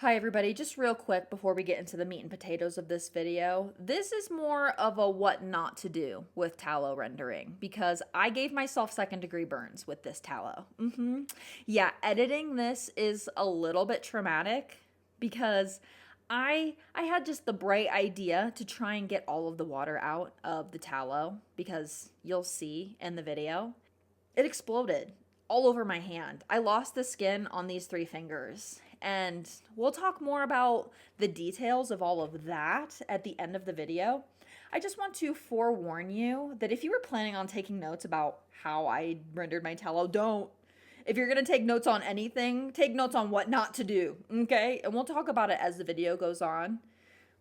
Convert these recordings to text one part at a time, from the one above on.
Hi everybody, just real quick before we get into the meat and potatoes of this video. This is more of a what not to do with tallow rendering because I gave myself second-degree burns with this tallow. Yeah, editing this is a little bit traumatic because I had just the bright idea to try and get all of the water out of the tallow because you'll see in the video. It exploded all over my hand. I lost the skin on these 3 fingers. And we'll talk more about the details of all of that at the end of the video. I just want to forewarn you that if you were planning on taking notes about how I rendered my tallow, don't. If you're going to take notes on anything, take notes on what not to do, okay? And we'll talk about it as the video goes on.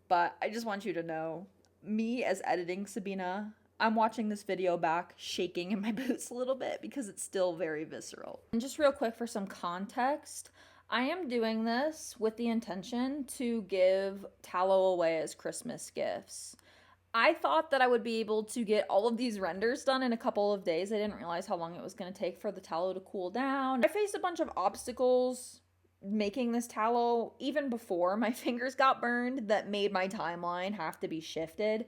But I just want you to know, me as editing Sabina, I'm watching this video back shaking in my boots a little bit because it's still very visceral. And just real quick for some context, I am doing this with the intention to give tallow away as Christmas gifts. I thought that I would be able to get all of these renders done in a couple of days. I didn't realize how long it was going to take for the tallow to cool down. I faced a bunch of obstacles making this tallow even before my fingers got burned that made my timeline have to be shifted.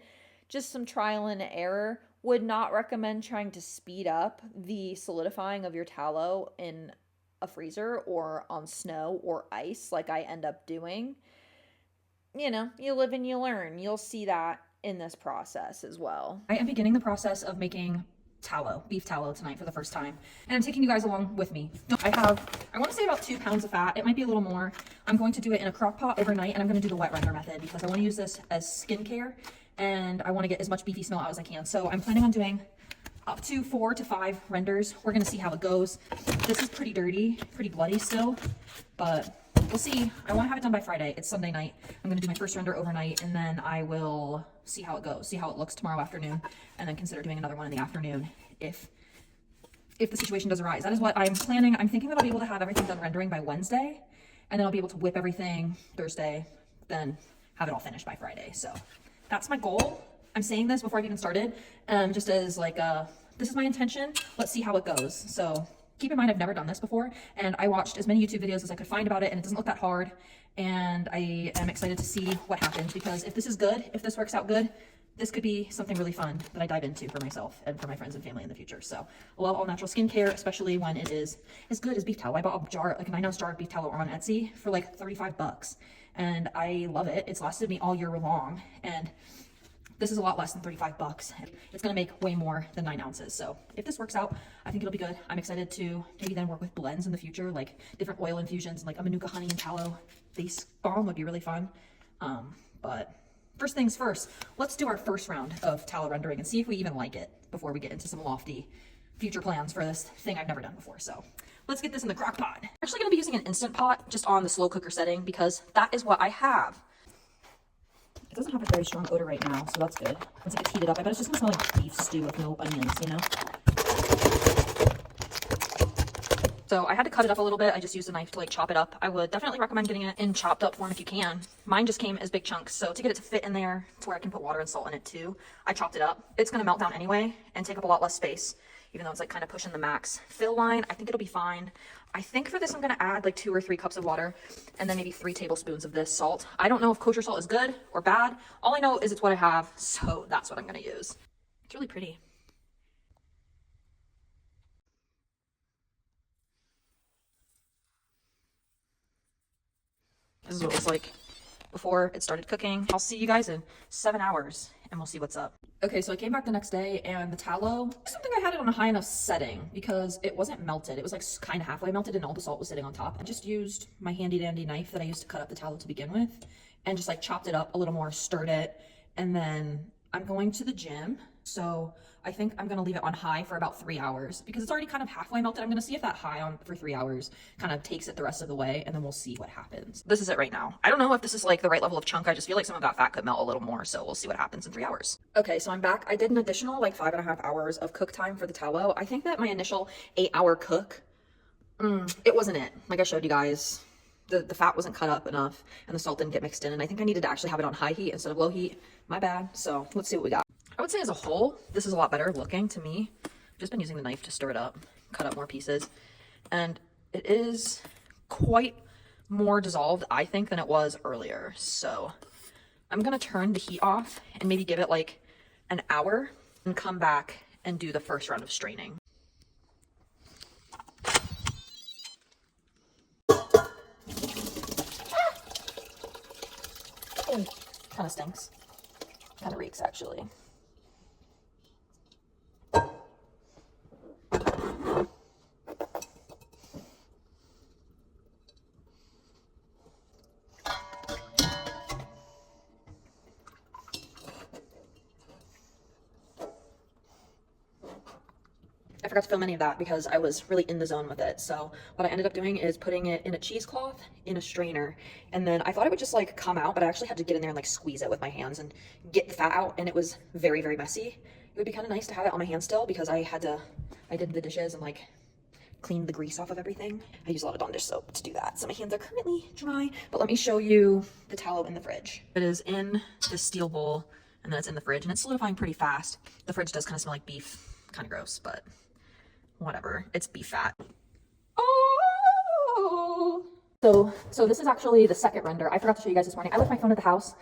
Just some trial and error. Would not recommend trying to speed up the solidifying of your tallow in a freezer or on snow or ice like I end up doing. You know, you live and you learn. You'll see that in this process as well. I am beginning the process of making tallow, beef tallow tonight for the first time. And I'm taking you guys along with me. I want to say about 2 pounds of fat. It might be a little more. I'm going to do it in a crock pot overnight and I'm going to do the wet render method because I want to use this as skincare and I want to get as much beefy smell out as I can. So I'm planning on doing up to 4 to 5 renders. We're gonna see how it goes. This is pretty dirty, pretty bloody still, but we'll see. I want to have it done by Friday. It's Sunday night. I'm gonna do my first render overnight and then I will see how it goes, see how it looks tomorrow afternoon, and then consider doing another one in the afternoon if the situation does arise. That is what I'm planning. I'm thinking that I'll be able to have everything done rendering by Wednesday, and then I'll be able to whip everything Thursday, then have it all finished by Friday. So that's my goal. I'm saying this before I've even started, just as like, this is my intention. Let's see how it goes. So keep in mind, I've never done this before, and I watched as many YouTube videos as I could find about it, and it doesn't look that hard, and I am excited to see what happens, because if this is good, if this works out good, this could be something really fun that I dive into for myself and for my friends and family in the future. So I love all natural skincare, especially when it is as good as beef tallow. I bought a jar, like a 9-ounce jar of beef tallow on Etsy for like 35 bucks, and I love it. It's lasted me all year long, and this is a lot less than 35 bucks. It's gonna make way more than 9 ounces. So if this works out, I think it'll be good. I'm excited to maybe then work with blends in the future, like different oil infusions, like a manuka honey and tallow face balm would be really fun. But first things first, let's do our first round of tallow rendering and see if we even like it before we get into some lofty future plans for this thing I've never done before. So let's get this in the crock pot. I'm actually gonna be using an Instant Pot just on the slow cooker setting because that is what I have. It doesn't have a very strong odor right now, so that's good. Once it gets heated up, I bet it's just gonna smell like beef stew with no onions, you know? So I had to cut it up a little bit. I just used a knife to like chop it up. I would definitely recommend getting it in chopped up form if you can. Mine just came as big chunks, so to get it to fit in there to where I can put water and salt in it too, I chopped it up. It's gonna melt down anyway and take up a lot less space, even though it's like kind of pushing the max fill line. I think it'll be fine. I think for this I'm gonna add like 2 or 3 cups of water and then maybe 3 tablespoons of this salt. I don't know if kosher salt is good or bad. All I know is it's what I have, so that's what I'm gonna use. It's really pretty. This is what it looks like before it started cooking. I'll see you guys in 7 hours and we'll see what's up. Okay, so I came back the next day and the tallow, something I had it on a high enough setting because it wasn't melted. It was like kind of halfway melted and all the salt was sitting on top. I just used my handy dandy knife that I used to cut up the tallow to begin with and just like chopped it up a little more, stirred it, and then I'm going to the gym. So I think I'm gonna leave it on high for about 3 hours because it's already kind of halfway melted. I'm gonna see if that high on for 3 hours kind of takes it the rest of the way, and then we'll see what happens. This is it right now. I don't know if this is like the right level of chunk. I just feel like some of that fat could melt a little more, so we'll see what happens in 3 hours. Okay, so I'm back. I did an additional like 5.5 hours of cook time for the tallow. I think that my initial 8-hour cook, it wasn't it. Like I showed you guys, the fat wasn't cut up enough and the salt didn't get mixed in, and I think I needed to actually have it on high heat instead of low heat. My bad. So let's see what we got. I would say as a whole, this is a lot better looking to me. I've just been using the knife to stir it up, cut up more pieces, and it is quite more dissolved, I think, than it was earlier. So I'm gonna turn the heat off and maybe give it like an hour and come back and do the first round of straining. Kind of stinks. Kind of reeks, actually. I forgot to film any of that because I was really in the zone with it. So what I ended up doing is putting it in a cheesecloth in a strainer, and then I thought it would just like come out, but I actually had to get in there and like squeeze it with my hands and get the fat out, and it was very, very messy. It would be kind of nice to have it on my hand still because I did the dishes and like cleaned the grease off of everything. I use a lot of Dawn dish soap to do that, so my hands are currently dry. But let me show you the tallow in the fridge. It is in the steel bowl, and then it's in the fridge, and it's solidifying pretty fast. The fridge does kind of smell like beef, kind of gross, but whatever, it's beef fat. Oh! So this is actually the second render. I forgot to show you guys this morning. I left my phone at the house.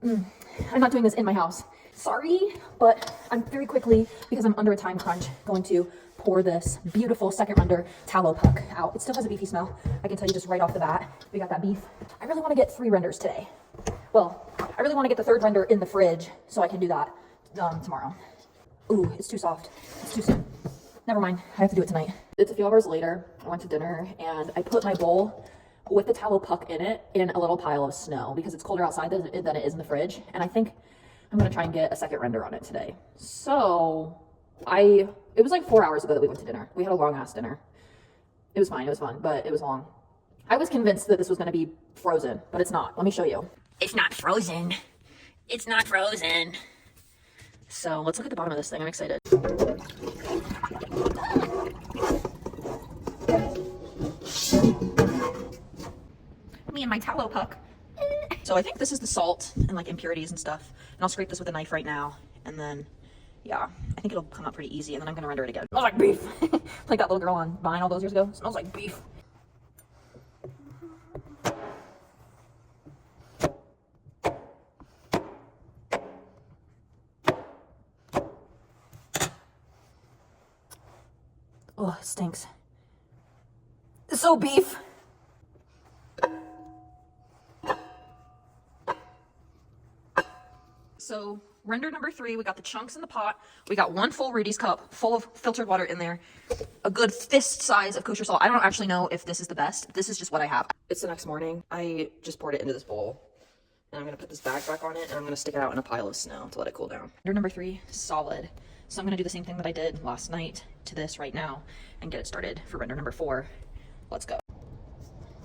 I'm not doing this in my house. Sorry, but I'm very quickly, because I'm under a time crunch, going to pour this beautiful second render tallow puck out. It still has a beefy smell. I can tell you just right off the bat. We got that beef. I really want to get 3 renders today. Well, I really want to get the third render in the fridge so I can do that tomorrow. Ooh, it's too soft. It's too soon. Never mind, I have to do it tonight. It's a few hours later. I went to dinner and I put my bowl with the tallow puck in it in a little pile of snow because it's colder outside than it is in the fridge. And I think I'm gonna try and get a second render on it today. So it was like 4 hours ago that we went to dinner. We had a long ass dinner. It was fine, it was fun, but it was long. I was convinced that this was gonna be frozen, but it's not. Let me show you. It's not frozen. It's not frozen. So let's look at the bottom of this thing. I'm excited. Me and my tallow puck. So I think this is the salt and like impurities and stuff. And I'll scrape this with a knife right now. And then, yeah, I think it'll come out pretty easy. And then I'm gonna render it again. Smells like beef. Like that little girl on Vine all those years ago. Smells like beef. Oh, it stinks. It's so beef. So render number 3, we got the chunks in the pot. We got 1 full Rudy's cup full of filtered water in there. A good fist size of kosher salt. I don't actually know if this is the best. This is just what I have. It's the next morning. I just poured it into this bowl. And I'm gonna put this bag back on it and I'm gonna stick it out in a pile of snow to let it cool down. Render number 3, solid. So I'm gonna do the same thing that I did last night to this right now and get it started for render number 4. Let's go.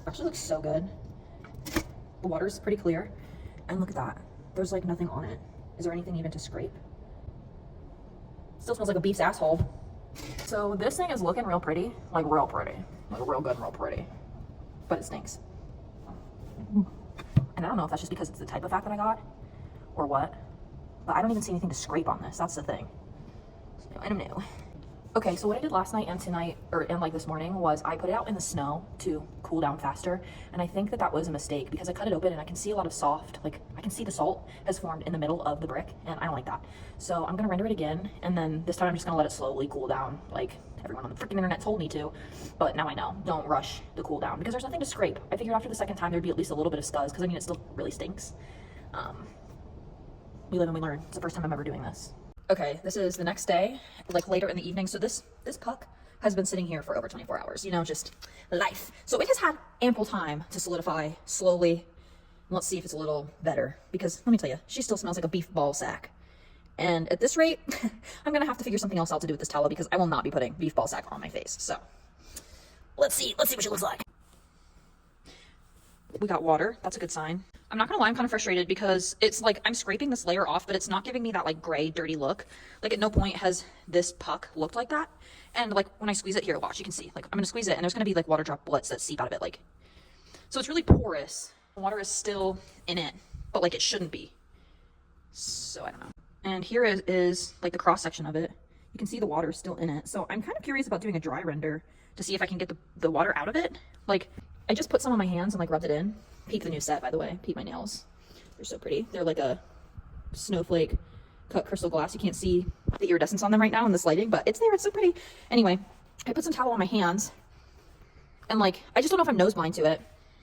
Actually looks so good. The water's pretty clear. And look at that. There's like nothing on it. Is there anything even to scrape? Still smells like a beef's asshole. So this thing is looking real pretty. Like real pretty. Like real good and real pretty. But it stinks. And I don't know if that's just because it's the type of fat that I got or what. But I don't even see anything to scrape on this. That's the thing. So I don't know. Okay, so what I did last night and tonight, and like this morning, was I put it out in the snow to cool down faster. And I think that that was a mistake because I cut it open and I can see a lot of soft, like I can see the salt has formed in the middle of the brick and I don't like that. So I'm gonna render it again. And then this time I'm just gonna let it slowly cool down like everyone on the freaking internet told me to. But now I know, don't rush the cool down because there's nothing to scrape. I figured after the second time there'd be at least a little bit of scuzz because I mean, it still really stinks. We live and we learn. It's the first time I'm ever doing this. Okay, this is the next day, like later in the evening. So this puck has been sitting here for over 24 hours, you know, just life. So it has had ample time to solidify slowly. Let's see if it's a little better because let me tell you, she still smells like a beef ball sack. And at this rate, I'm gonna have to figure something else out to do with this tallow because I will not be putting beef ball sack on my face. So let's see what she looks like. We got water. That's a good sign. I'm not gonna lie, I'm kind of frustrated because it's like I'm scraping this layer off, but it's not giving me that like gray, dirty look. Like at no point has this puck looked like that. And like when I squeeze it here, watch, you can see, like I'm gonna squeeze it and there's gonna be like water droplets that seep out of it. Like, so it's really porous. Water is still in it, but like it shouldn't be. So I don't know. And here is like the cross section of it. You can see the water is still in it. So I'm kind of curious about doing a dry render to see if I can get the water out of it. Like I just put some on my hands and like rubbed it in. Peep the new set, by the way. Peep my nails. They're so pretty. They're like a snowflake cut crystal glass. You can't see the iridescence on them right now in this lighting, but it's there. It's so pretty. Anyway, I put some tallow on my hands and like, I just don't know if I'm nose blind to it.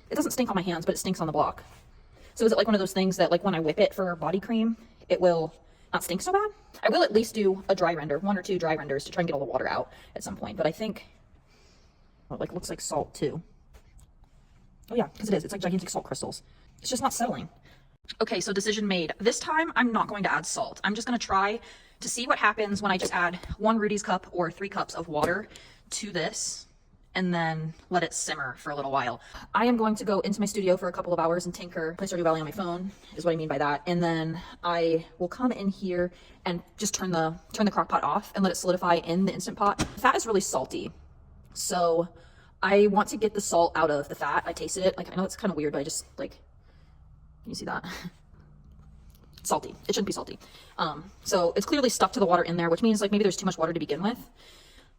It doesn't stink on my hands, but it stinks on the block. So is it like one of those things that like when I whip it for body cream, it will not stink so bad? I will at least do a dry render, 1 or 2 dry renders to try and get all the water out at some point. But I think, well, it like looks like salt too. Oh yeah, because it is. It's like gigantic salt crystals. It's just not settling. Okay, so decision made. This time I'm not going to add salt. I'm just going to try to see what happens when I just add 1 Rudy's cup or 3 cups of water to this and then let it simmer for a little while. I am going to go into my studio for a couple of hours and tinker, play Stardew Valley on my phone, is what I mean by that. And then I will come in here and just turn the crock pot off and let it solidify in the Instant Pot. The fat is really salty, so I want to get the salt out of the fat. I tasted it. Like, I know it's kind of weird, but I just like, can you see that? It's salty. It shouldn't be salty. So it's clearly stuck to the water in there, which means like maybe there's too much water to begin with.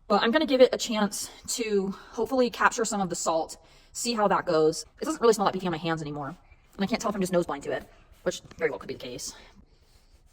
But I'm going to give it a chance to hopefully capture some of the salt, see how that goes. It doesn't really smell that beefy on my hands anymore. And I can't tell if I'm just nose blind to it, which very well could be the case.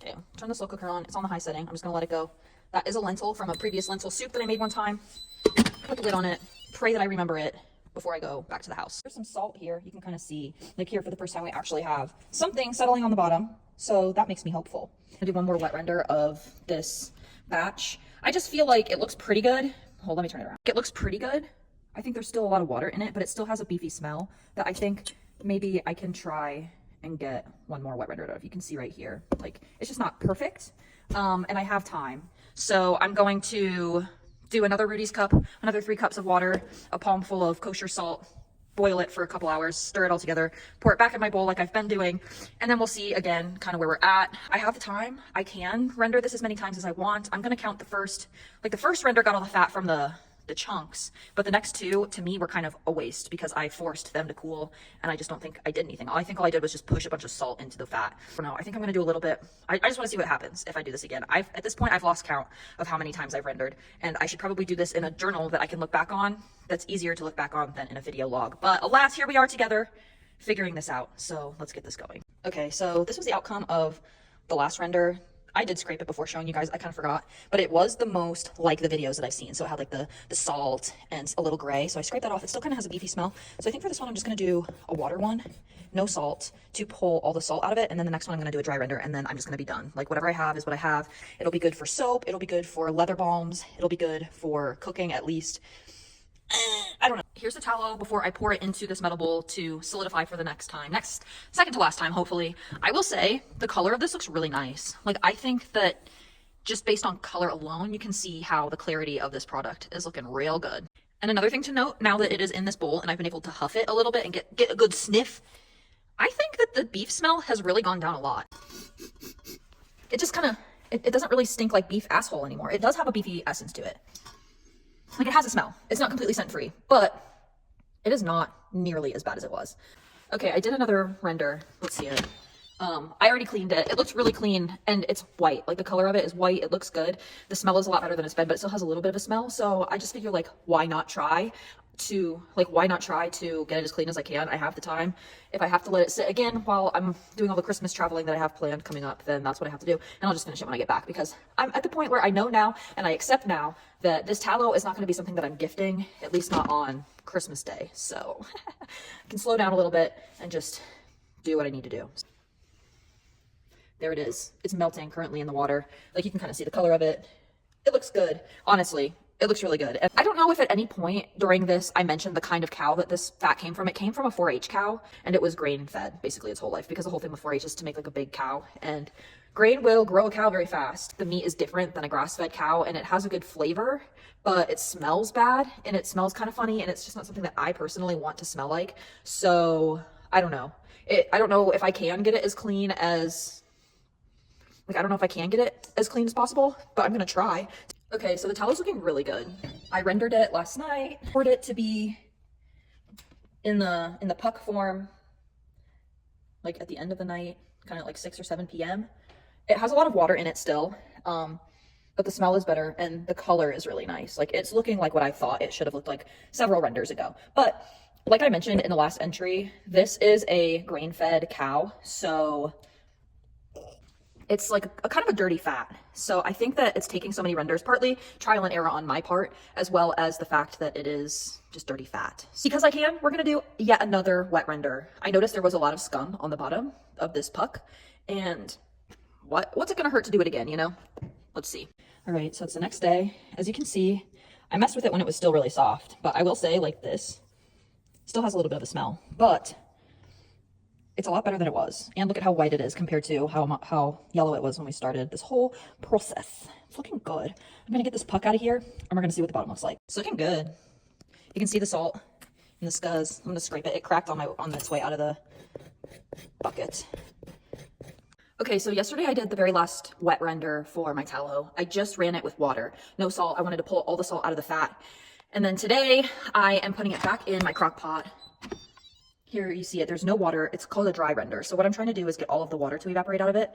Okay, turn the slow cooker on. It's on the high setting. I'm just going to let it go. That is a lentil from a previous lentil soup that I made one time. Put the lid on it. Pray that I remember it before I go back to the house. There's some salt here. You can kind of see, like here for the first time, we actually have something settling on the bottom. So that makes me hopeful. I'll do one more wet render of this batch. I just feel like it looks pretty good. Hold, let me turn it around. It looks pretty good. I think there's still a lot of water in it, but it still has a beefy smell that I think maybe I can try and get one more wet render out of. You can see right here, like it's just not perfect. And I have time. So I'm going to do another Rudy's cup, another 3 cups of water, a palm full of kosher salt, boil it for a couple hours, stir it all together, pour it back in my bowl like I've been doing, and then we'll see again kind of where we're at. I have the time. I can render this as many times as I want. I'm going to count the first render got all the fat from the chunks, but the next 2 to me were kind of a waste because I forced them to cool and I just don't think I did anything. I think all I did was just push a bunch of salt into the fat. For now, I think I'm going to do a little bit. I just want to see what happens if I do this again. At this point, I've lost count of how many times I've rendered, and I should probably do this in a journal that I can look back on. That's easier to look back on than in a video log. But alas, here we are together figuring this out. So let's get this going. Okay, so this was the outcome of the last render. I did scrape it before showing you guys. I kind of forgot, but it was the most like the videos that I've seen. So it had like the salt and a little gray. So I scraped that off. It still kind of has a beefy smell. So I think for this one, I'm just going to do a water one, no salt, to pull all the salt out of it. And then the next one, I'm going to do a dry render, and then I'm just going to be done. Like whatever I have is what I have. It'll be good for soap. It'll be good for leather balms. It'll be good for cooking at least. I don't know. Here's the tallow before I pour it into this metal bowl to solidify for the second to last time, hopefully. I will say the color of this looks really nice. Like I think that just based on color alone, you can see how the clarity of this product is looking real good. And another thing to note, now that it is in this bowl and I've been able to huff it a little bit and get a good sniff, I think that the beef smell has really gone down a lot. It just kind of, it doesn't really stink like beef asshole anymore. It does have a beefy essence to it. Like it has a smell. It's not completely scent free, but it is not nearly as bad as it was. Okay, I did another render. Let's see it. I already cleaned it. It looks really clean and it's white. Like the color of it is white. It looks good. The smell is a lot better than it's been, but it still has a little bit of a smell. So I just figure like, why not try to get it as clean as I can? I have the time. If I have to let it sit again while I'm doing all the Christmas traveling that I have planned coming up, then that's what I have to do. And I'll just finish it when I get back because I'm at the point where I know now and I accept now that this tallow is not going to be something that I'm gifting, at least not on Christmas Day. So I can slow down a little bit and just do what I need to do. There it is. It's melting currently in the water. Like you can kind of see the color of it. It looks good. Honestly, it looks really good. And I don't know if at any point during this I mentioned the kind of cow that this fat came from. It came from a 4-H cow and it was grain fed basically its whole life because the whole thing with 4-H is to make like a big cow, and grain will grow a cow very fast. The meat is different than a grass-fed cow and it has a good flavor, but it smells bad and it smells kind of funny and it's just not something that I personally want to smell like. So I don't know. I don't know if I can get it as clean as, like, I don't know if I can get it as clean as possible, but I'm going to try. Okay, so the towel's looking really good. I rendered it last night, poured it to be in the puck form, like at the end of the night, kind of like 6 or 7 p.m. It has a lot of water in it still, but the smell is better and the color is really nice. Like it's looking like what I thought it should have looked like several renders ago. But Like I mentioned in the last entry, this is a grain-fed cow, so it's like a kind of a dirty fat. So I think that it's taking so many renders, partly trial and error on my part, as well as the fact that it is just dirty fat. Because I can, we're gonna do yet another wet render. I noticed there was a lot of scum on the bottom of this puck, and what's it gonna hurt to do it again, you know? Let's see. All right, so it's the next day. As you can see, I messed with it when it was still really soft, but I will say, like, this still has a little bit of a smell, but it's a lot better than it was. And look at how white it is compared to how yellow it was when we started this whole process. It's looking good. I'm gonna get this puck out of here and we're gonna see what the bottom looks like. It's looking good. You can see the salt and the scuzz. I'm gonna scrape it. It cracked on its way out of the bucket. Okay, so yesterday I did the very last wet render for my tallow. I just ran it with water, no salt. I wanted to pull all the salt out of the fat. And then today I am putting it back in my crock pot. Here you see it, there's no water. It's called a dry render. So what I'm trying to do is get all of the water to evaporate out of it.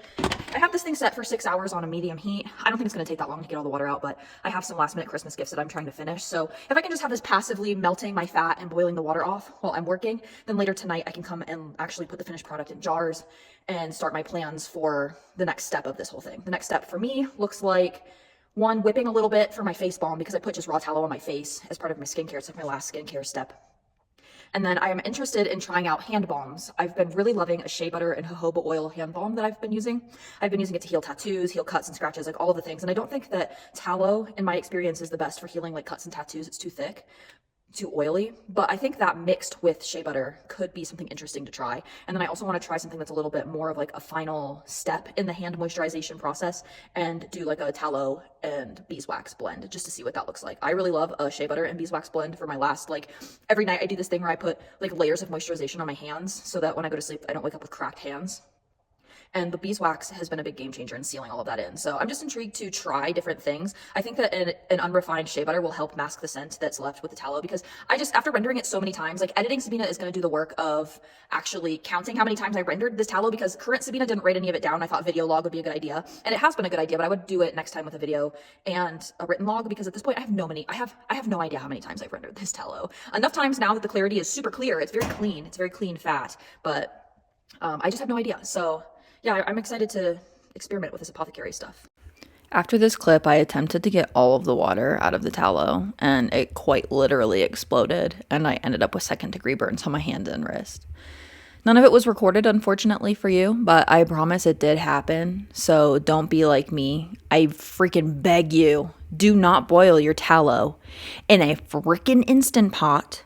I have this thing set for 6 hours on a medium heat. I don't think it's gonna take that long to get all the water out, but I have some last minute Christmas gifts that I'm trying to finish. So if I can just have this passively melting my fat and boiling the water off while I'm working, then later tonight I can come and actually put the finished product in jars and start my plans for the next step of this whole thing. The next step for me looks like, one, whipping a little bit for my face balm because I put just raw tallow on my face as part of my skincare. It's like my last skincare step. And then I am interested in trying out hand balms. I've been really loving a shea butter and jojoba oil hand balm that I've been using. I've been using it to heal tattoos, heal cuts and scratches, like all of the things. And I don't think that tallow, in my experience, is the best for healing like cuts and tattoos. It's too thick, too oily, but I think that mixed with shea butter could be something interesting to try. And then I also want to try something that's a little bit more of like a final step in the hand moisturization process and do like a tallow and beeswax blend just to see what that looks like. I really love a shea butter and beeswax blend for my last, like every night I do this thing where I put like layers of moisturization on my hands so that when I go to sleep, I don't wake up with cracked hands. And the beeswax has been a big game changer in sealing all of that in. So I'm just intrigued to try different things. I think that an unrefined shea butter will help mask the scent that's left with the tallow because after rendering it so many times, like editing Sabina is going to do the work of actually counting how many times I rendered this tallow because current Sabina didn't write any of it down. I thought video log would be a good idea. And it has been a good idea, but I would do it next time with a video and a written log because at this point I have no idea how many times I've rendered this tallow. Enough times now that the clarity is super clear. It's very clean. It's very clean fat, but I just have no idea. So yeah, I'm excited to experiment with this apothecary stuff. After this clip, I attempted to get all of the water out of the tallow, and it quite literally exploded, and I ended up with second-degree burns on my hand and wrist. None of it was recorded, unfortunately for you, but I promise it did happen, so don't be like me. I freaking beg you, do not boil your tallow in a freaking Instant Pot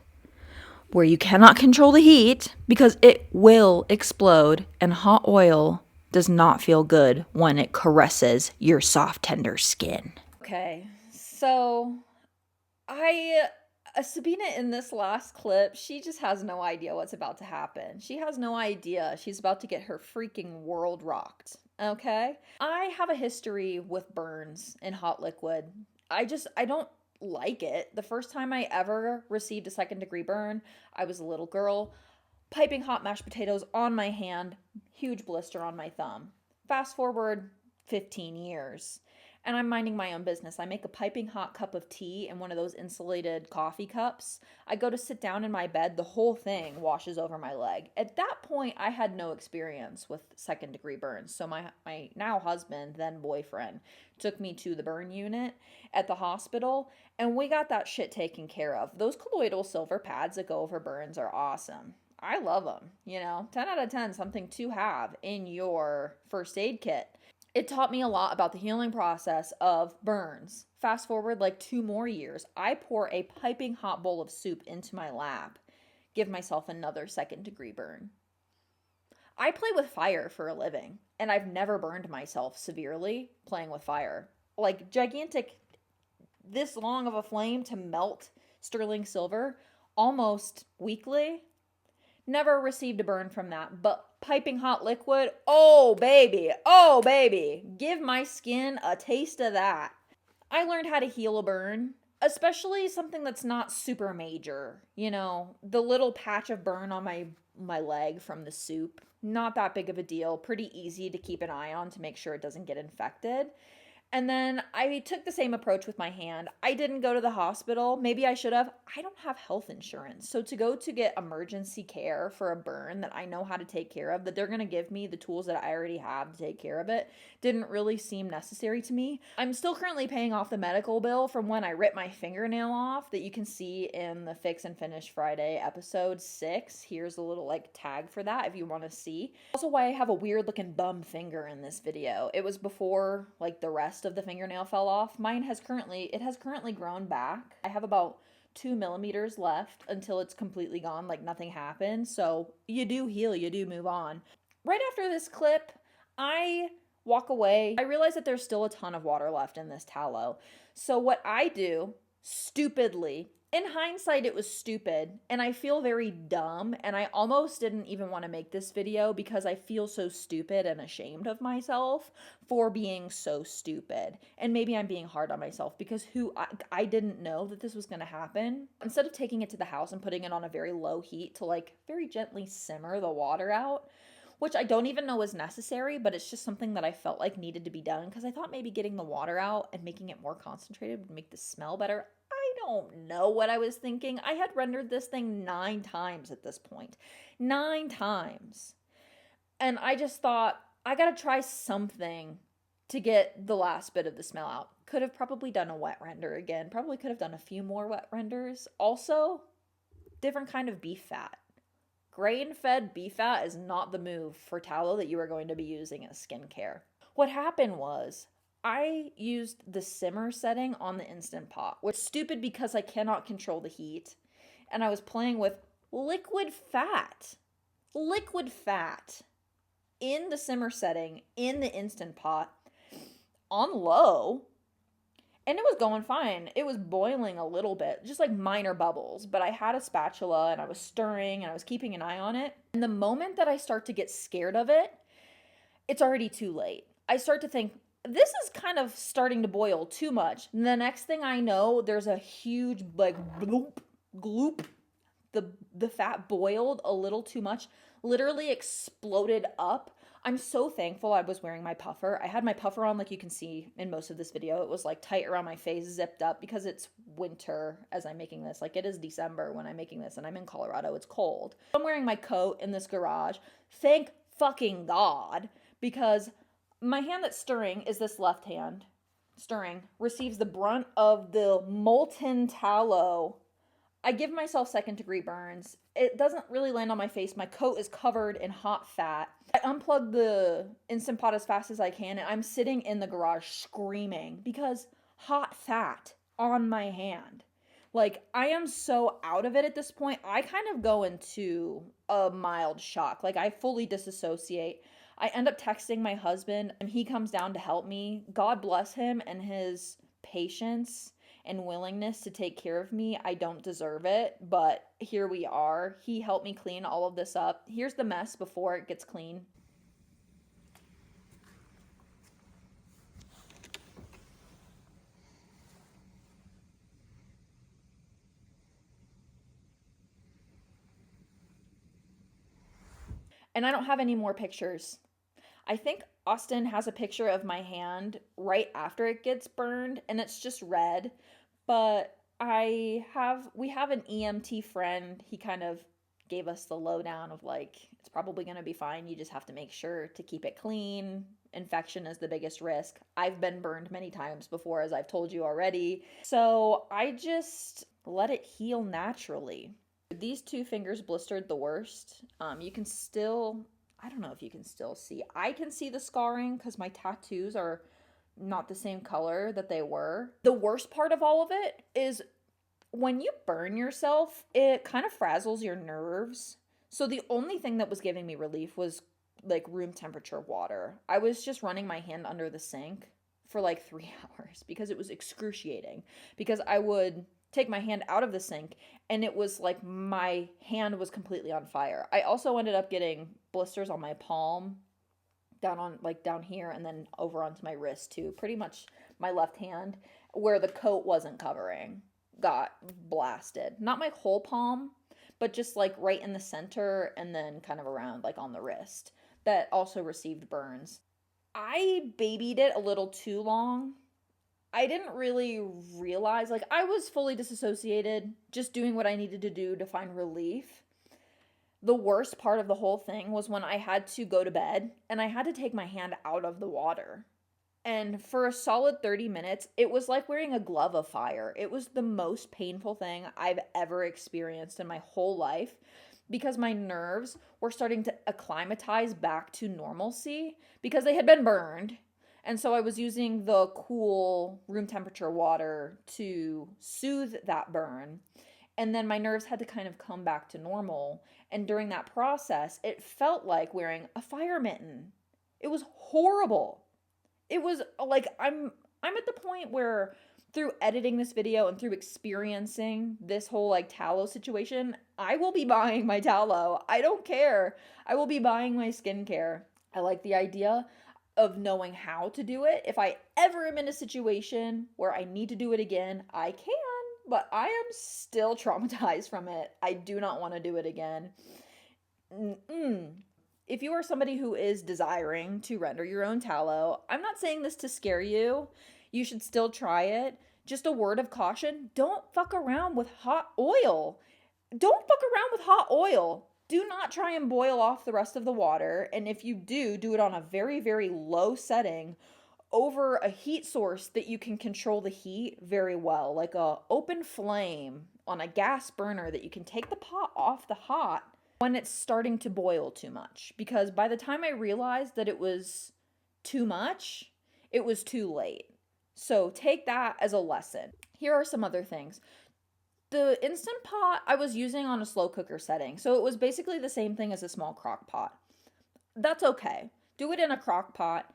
where you cannot control the heat because it will explode, and hot oil does not feel good when it caresses your soft, tender skin. Okay, so Sabina in this last clip, she just has no idea what's about to happen. She has no idea she's about to get her freaking world rocked, okay? I have a history with burns in hot liquid. I don't like it. The first time I ever received a second-degree burn, I was a little girl. Piping hot mashed potatoes on my hand, huge blister on my thumb. Fast forward 15 years, and I'm minding my own business. I make a piping hot cup of tea in one of those insulated coffee cups. I go to sit down in my bed, the whole thing washes over my leg. At that point, I had no experience with second-degree burns, so my now husband, then boyfriend, took me to the burn unit at the hospital, and we got that shit taken care of. Those colloidal silver pads that go over burns are awesome. I love them, 10 out of 10, something to have in your first aid kit. It taught me a lot about the healing process of burns. Fast forward like 2 more years, I pour a piping hot bowl of soup into my lap, give myself another second-degree burn. I play with fire for a living, and I've never burned myself severely playing with fire. Like gigantic, this long of a flame to melt sterling silver almost weekly. Never received a burn from that, but piping hot liquid, oh baby, give my skin a taste of that. I learned how to heal a burn, especially something that's not super major. The little patch of burn on my leg from the soup, not that big of a deal, pretty easy to keep an eye on to make sure it doesn't get infected. And then I took the same approach with my hand. I didn't go to the hospital. Maybe I should have. I don't have health insurance. So to go to get emergency care for a burn that I know how to take care of, that they're going to give me the tools that I already have to take care of it, didn't really seem necessary to me. I'm still currently paying off the medical bill from when I ripped my fingernail off that you can see in the Fix and Finish Friday episode 6. Here's a little like tag for that if you want to see. Also why I have a weird looking bum finger in this video. It was before like the rest of the fingernail fell off. Mine has currently grown back. I have about 2 millimeters left until it's completely gone, like nothing happened. So you do heal, you do move on. Right after this clip, I walk away. I realize that there's still a ton of water left in this tallow. So what I do, stupidly, in hindsight, it was stupid, and I feel very dumb, and I almost didn't even want to make this video because I feel so stupid and ashamed of myself for being so stupid. And maybe I'm being hard on myself because I didn't know that this was going to happen. Instead of taking it to the house and putting it on a very low heat to like very gently simmer the water out, which I don't even know was necessary, but it's just something that I felt like needed to be done because I thought maybe getting the water out and making it more concentrated would make the smell better. I don't know what I was thinking. I had rendered this thing 9 times at this point. 9 times. And I just thought, I gotta try something to get the last bit of the smell out. Could have probably done a wet render again. Probably could have done a few more wet renders. Also, different kind of beef fat. Grain-fed beef fat is not the move for tallow that you are going to be using as skincare. What happened was, I used the simmer setting on the Instant Pot, which is stupid because I cannot control the heat. And I was playing with liquid fat in the simmer setting in the Instant Pot on low. And it was going fine. It was boiling a little bit, just like minor bubbles. But I had a spatula and I was stirring and I was keeping an eye on it. And the moment that I start to get scared of it, it's already too late. I start to think, this is kind of starting to boil too much. And the next thing I know, there's a huge like bloop, gloop. The fat boiled a little too much, literally exploded up. I'm so thankful I was wearing my puffer. I had my puffer on like you can see in most of this video. It was like tight around my face, zipped up because it's winter as I'm making this. Like it is December when I'm making this and I'm in Colorado. It's cold. I'm wearing my coat in this garage. Thank fucking God, because my hand that's stirring is this left hand. Stirring receives the brunt of the molten tallow. I give myself second-degree burns. It doesn't really land on my face. My coat is covered in hot fat. I unplug the Instant Pot as fast as I can, and I'm sitting in the garage screaming because hot fat on my hand. Like, I am so out of it at this point. I kind of go into a mild shock. Like, I fully disassociate. I end up texting my husband, and he comes down to help me. God bless him and his patience and willingness to take care of me. I don't deserve it, but here we are. He helped me clean all of this up. Here's the mess before it gets clean. And I don't have any more pictures. I think Austin has a picture of my hand right after it gets burned, and it's just red. But we have an EMT friend. He kind of gave us the lowdown of like, it's probably going to be fine. You just have to make sure to keep it clean. Infection is the biggest risk. I've been burned many times before, as I've told you already. So I just let it heal naturally. These 2 fingers blistered the worst. You can still, I don't know if you can still see. I can see the scarring because my tattoos are not the same color that they were. The worst part of all of it is when you burn yourself, it kind of frazzles your nerves. So the only thing that was giving me relief was like room temperature water. I was just running my hand under the sink for like 3 hours because it was excruciating. Because I would take my hand out of the sink and it was like my hand was completely on fire. I also ended up getting blisters on my palm, down here, and then over onto my wrist too. Pretty much my left hand where the coat wasn't covering got blasted. Not my whole palm, but just like right in the center and then kind of around like on the wrist. That also received burns. I babied it a little too long. I didn't really realize, like, I was fully disassociated, just doing what I needed to do to find relief. The worst part of the whole thing was when I had to go to bed and I had to take my hand out of the water. And for a solid 30 minutes, it was like wearing a glove of fire. It was the most painful thing I've ever experienced in my whole life because my nerves were starting to acclimatize back to normalcy because they had been burned. And so I was using the cool room temperature water to soothe that burn. And then my nerves had to kind of come back to normal. And during that process, it felt like wearing a fire mitten. It was horrible. It was like I'm at the point where through editing this video and through experiencing this whole like tallow situation, I will be buying my tallow. I don't care. I will be buying my skincare. I like the idea of knowing how to do it. If I ever am in a situation where I need to do it again, I can, but I am still traumatized from it. I do not want to do it again. If you are somebody who is desiring to render your own tallow, I'm not saying this to scare you. You should still try it. Just a word of caution, don't fuck around with hot oil. Don't fuck around with hot oil. Do not try and boil off the rest of the water. And if you do, do it on a very, very low setting over a heat source that you can control the heat very well, like a open flame on a gas burner that you can take the pot off the hot when it's starting to boil too much. Because by the time I realized that it was too much, it was too late. So take that as a lesson. Here are some other things. The Instant Pot I was using on a slow cooker setting, so it was basically the same thing as a small crock pot. That's okay. Do it in a crock pot.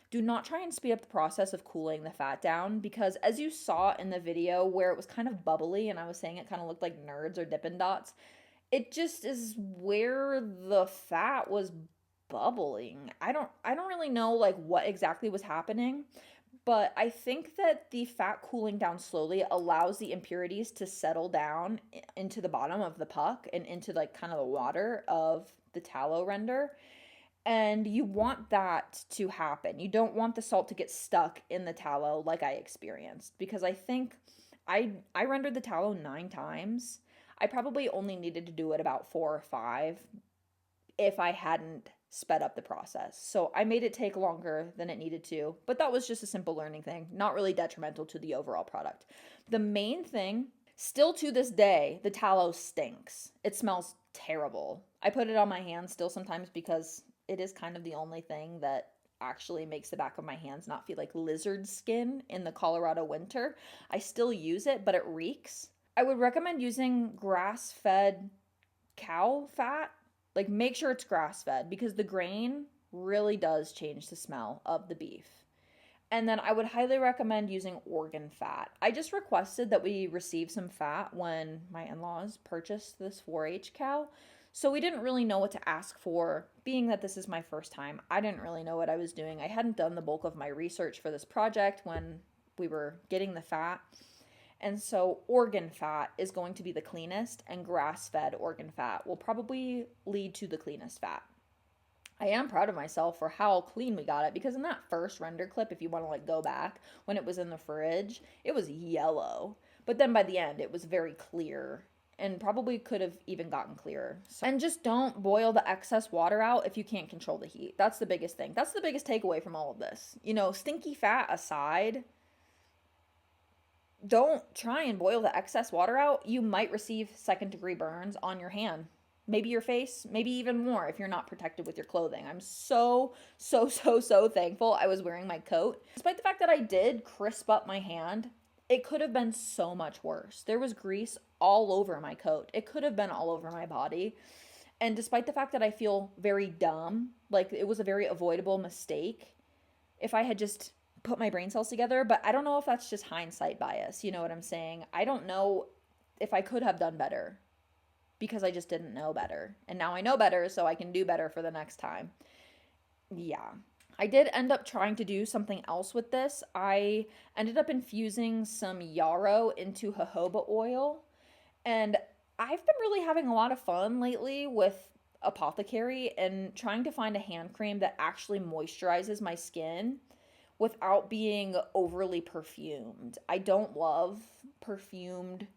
Do not try and speed up the process of cooling the fat down because as you saw in the video where it was kind of bubbly and I was saying it kind of looked like nerds or Dippin' Dots, it just is where the fat was bubbling. I don't really know like what exactly was happening, but I think that the fat cooling down slowly allows the impurities to settle down into the bottom of the puck and into like kind of the water of the tallow render. And you want that to happen. You don't want the salt to get stuck in the tallow like I experienced because I think I rendered the tallow 9 times. I probably only needed to do it about 4 or 5 if I hadn't sped up the process. So I made it take longer than it needed to, but that was just a simple learning thing, not really detrimental to the overall product. The main thing, still to this day, the tallow stinks. It smells terrible. I put it on my hands still sometimes because it is kind of the only thing that actually makes the back of my hands not feel like lizard skin in the Colorado winter. I still use it, but it reeks. I would recommend using grass-fed cow fat. Like, make sure it's grass-fed because the grain really does change the smell of the beef. And then I would highly recommend using organ fat. I just requested that we receive some fat when my in-laws purchased this 4-H cow. So we didn't really know what to ask for. Being that this is my first time, I didn't really know what I was doing. I hadn't done the bulk of my research for this project when we were getting the fat. And so organ fat is going to be the cleanest, and grass-fed organ fat will probably lead to the cleanest fat. I am proud of myself for how clean we got it because in that first render clip, if you want to like go back, when it was in the fridge, it was yellow. But then by the end, it was very clear and probably could have even gotten clearer. And just don't boil the excess water out if you can't control the heat. That's the biggest thing. That's the biggest takeaway from all of this. You know, stinky fat aside, don't try and boil the excess water out. You might receive second-degree burns on your hand. Maybe your face, maybe even more if you're not protected with your clothing. I'm so thankful I was wearing my coat. Despite the fact that I did crisp up my hand, it could have been so much worse. There was grease all over my coat. It could have been all over my body. And despite the fact that I feel very dumb, like it was a very avoidable mistake, if I had just put my brain cells together, but I don't know if that's just hindsight bias. You know what I'm saying? I don't know if I could have done better because I just didn't know better. And now I know better, so I can do better for the next time. Yeah. I did end up trying to do something else with this. I ended up infusing some yarrow into jojoba oil. And I've been really having a lot of fun lately with apothecary and trying to find a hand cream that actually moisturizes my skin without being overly perfumed. I don't love perfumed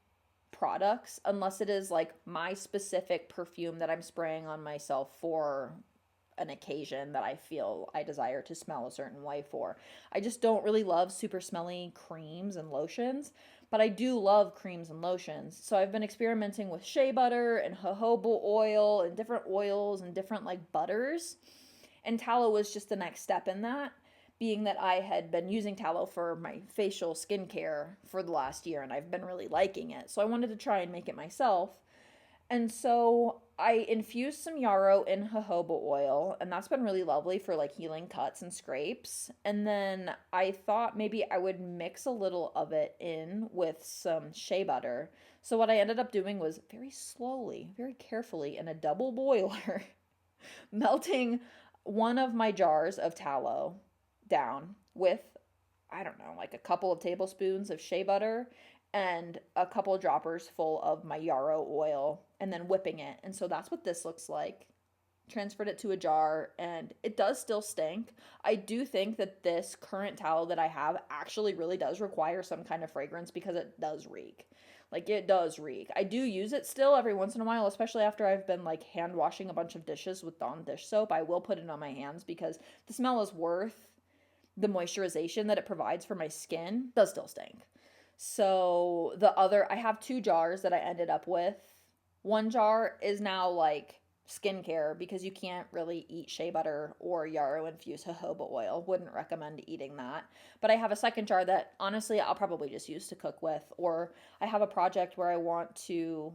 products unless it is like my specific perfume that I'm spraying on myself for an occasion that I feel I desire to smell a certain way for. I just don't really love super smelly creams and lotions, but I do love creams and lotions. So I've been experimenting with shea butter and jojoba oil and different oils and different like butters. And tallow was just the next step in that, being that I had been using tallow for my facial skincare for the last year and I've been really liking it. So I wanted to try and make it myself. And so I infused some yarrow in jojoba oil, and that's been really lovely for like healing cuts and scrapes. And then I thought maybe I would mix a little of it in with some shea butter. So what I ended up doing was very slowly, very carefully in a double boiler, melting one of my jars of tallow down with, I don't know, like a couple of tablespoons of shea butter and a couple of droppers full of my yarrow oil and then whipping it. And so that's what this looks like. Transferred it to a jar and it does still stink. I do think that this current tallow that I have actually really does require some kind of fragrance because it does reek. Like it does reek. I do use it still every once in a while, especially after I've been like hand washing a bunch of dishes with Dawn dish soap. I will put it on my hands because the smell is worth the moisturization that it provides for my skin. It does still stink. So I have 2 jars that I ended up with. One jar is now like skincare because you can't really eat shea butter or yarrow infused jojoba oil. Wouldn't recommend eating that. But I have a second jar that honestly I'll probably just use to cook with, or I have a project where I want to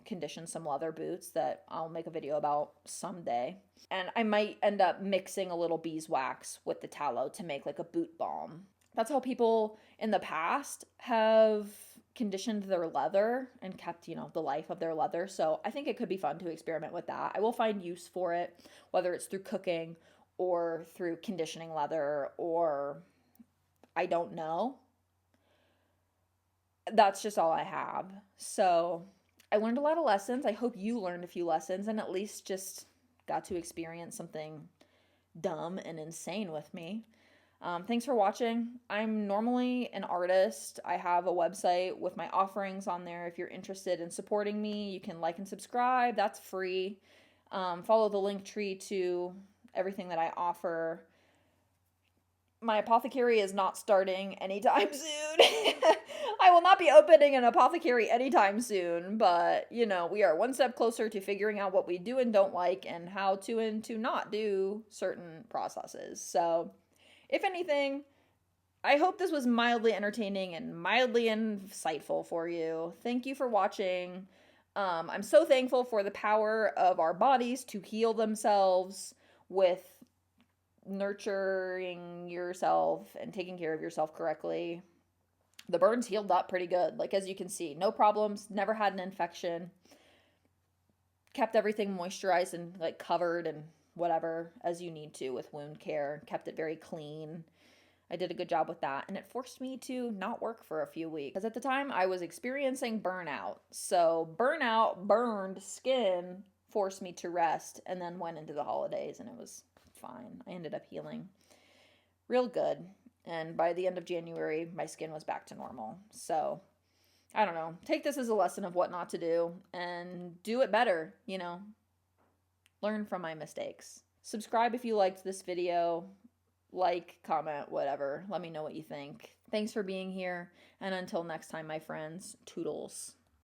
condition some leather boots that I'll make a video about someday. And I might end up mixing a little beeswax with the tallow to make like a boot balm. That's how people in the past have conditioned their leather and kept, the life of their leather. So I think it could be fun to experiment with that. I will find use for it, whether it's through cooking or through conditioning leather, or I don't know. That's just all I have. So I learned a lot of lessons. I hope you learned a few lessons and at least just got to experience something dumb and insane with me. Thanks for watching. I'm normally an artist. I have a website with my offerings on there. If you're interested in supporting me, you can like and subscribe. That's free. Follow the link tree to everything that I offer. My apothecary is not starting anytime soon. I will not be opening an apothecary anytime soon, but we are one step closer to figuring out what we do and don't like and how to and to not do certain processes. So if anything, I hope this was mildly entertaining and mildly insightful for you. Thank you for watching. I'm so thankful for the power of our bodies to heal themselves with nurturing yourself and taking care of yourself correctly. The burns healed up pretty good. Like, as you can see, no problems, never had an infection, kept everything moisturized and like covered and whatever as you need to with wound care, kept it very clean. I did a good job with that, and it forced me to not work for a few weeks because at the time I was experiencing burnout. So burned skin forced me to rest, and then went into the holidays and it was fine. I ended up healing real good, and by the end of January my skin was back to normal. So I don't know, take this as a lesson of what not to do and do it better, learn from my mistakes. Subscribe if you liked this video. Like, comment, whatever. Let me know what you think. Thanks for being here, and until next time, my friends, toodles.